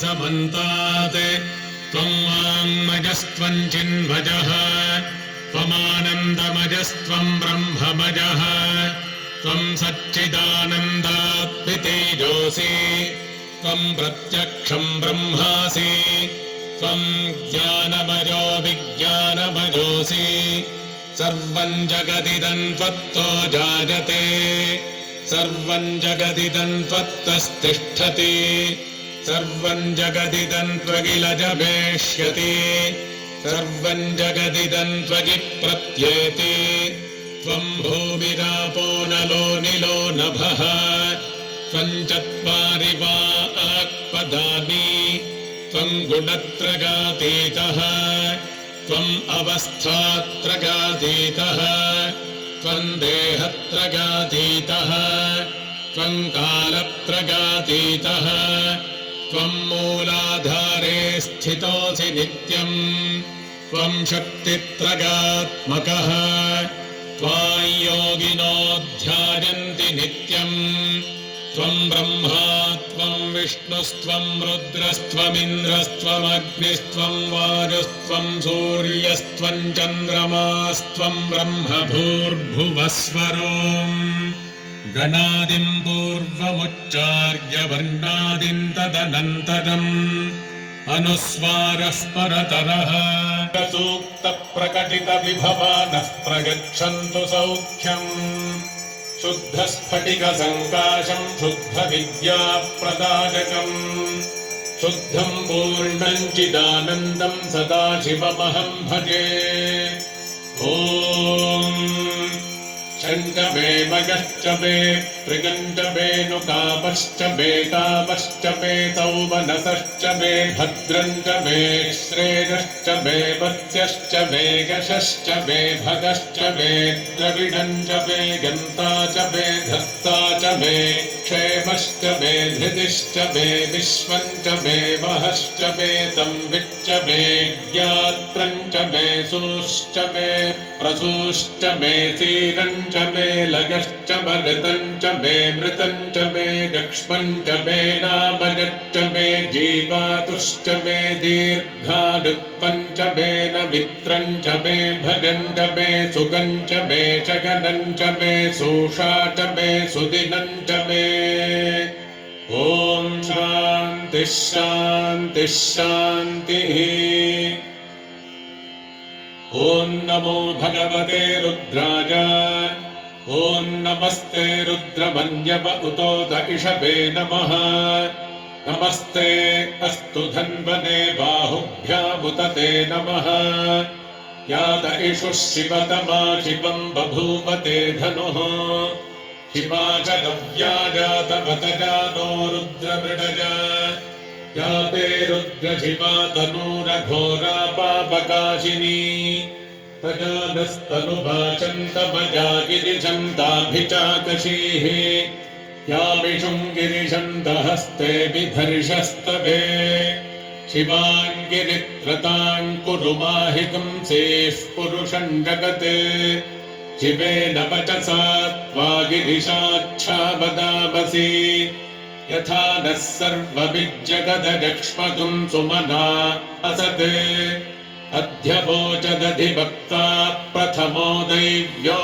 समन्तात् त्वं वाङ्मयस्त्वं चिन्मयः त्वमानन्दमयस्त्वं ब्रह्ममयः त्वं सच्चिदानन्दात्मितेजोऽसि त्वं प्रत्यक्षं ब्रह्मासि त्वं ज्ञानमयो विज्ञानमयोऽसि सर्वं जगदिदं त्वत्तो जायते सर्वं जगदिदं त्वत्तस्तिष्ठति सर्वं जगदिदं त्वगिलजभेष्यति सर्वं जगदिदं त्वगि प्रत्येति त्वं भूमिरापो नलो निलो नभः त्वं चत्वारि वाक्पदानि त्वं गुणत्रयातीतः त्वम् अवस्थात्रयातीतः त्वं देहत्रयातीतः त्वं कालत्रयातीतः त्वं मूलाधारे स्थितोऽसि नित्यम् त्वं शक्तित्रयात्मकः त्वां योगिनो ध्यायन्ति नित्यम् त्वं ब्रह्मा त्वं विष्णुस्त्वं रुद्रस्त्वमिन्द्रस्त्वमग्निस्त्वं वायुस्त्वं सूर्यस्त्वं चन्द्रमास्त्वं ब्रह्म भूर्भुवस्वरोम् गणादिं पूर्वमुच्चार्य वर्णादिं तदनन्तरम् अनुस्वारः परतरः सूक्तप्रकटितविभवानः प्रयच्छन्तु सौख्यम् शुद्धस्फटिकसङ्काशं शुद्धविद्याप्रदायकम् शुद्धं पूर्णं चिदानन्दं सदाशिवमहं भजे ॐ शङ्ख मे मयश्च मे प्रियञ्च मेनुकामश्च मे कामश्च मे सौमनसश्च मे भद्रञ्च मे श्रेयश्च मे वत्स्यश्च मे यशश्च मे भगश्च मे द्रविडञ्च मे गन्ता च मे धत्ता च मे क्षेमश्च मे धृतिश्च मे विश्वञ्च मे महश्च मे संविच्च मे ज्ञात्रञ्च मे सूश्च मे प्रसूश्च मे सीरञ्च मे लयश्च मृतञ्च मे मृतञ्च मे गक्ष्मञ्च मे नामयश्च मे जीवातुश्च मे दीर्घादुत्पञ्च मे न मित्रञ्च मे भगञ्च मे सुगञ्च मे शगनञ्च मे सूषा च मे सुदिनञ्च मे ॐ शान्तिः शान्तिः शान्तिः ॐ नमो भगवते रुद्राय ॐ नमस्ते रुद्रमन्यव उतोत इषभे नमः नमस्ते अस्तु धन्वने बाहुभ्यामुत ते नमः यात इषुः शिवतमा शिवं बभूव ते धनुः शिवा च नव्याजातवतजानो रुद्रमृडज या ते रुद्रशिवा तनूरघोरा पापकाशिनी तजानस्तनुभाषन्तमजा गिरिशन्ताभिचाकशीः यामिषुं गिरिशन्तहस्ते बिभर्षस्तवे शिवान् गिरित्रतान् कुरु माहिपुंसेः पुरुषं जगते शिवेन वचसा त्वा गिरिशाच्छावदामसि यथा नः सर्वविज्जगदजक्ष्मतुं सुमना असते अध्यवोचदधिभक्ता प्रथमो दैव्यो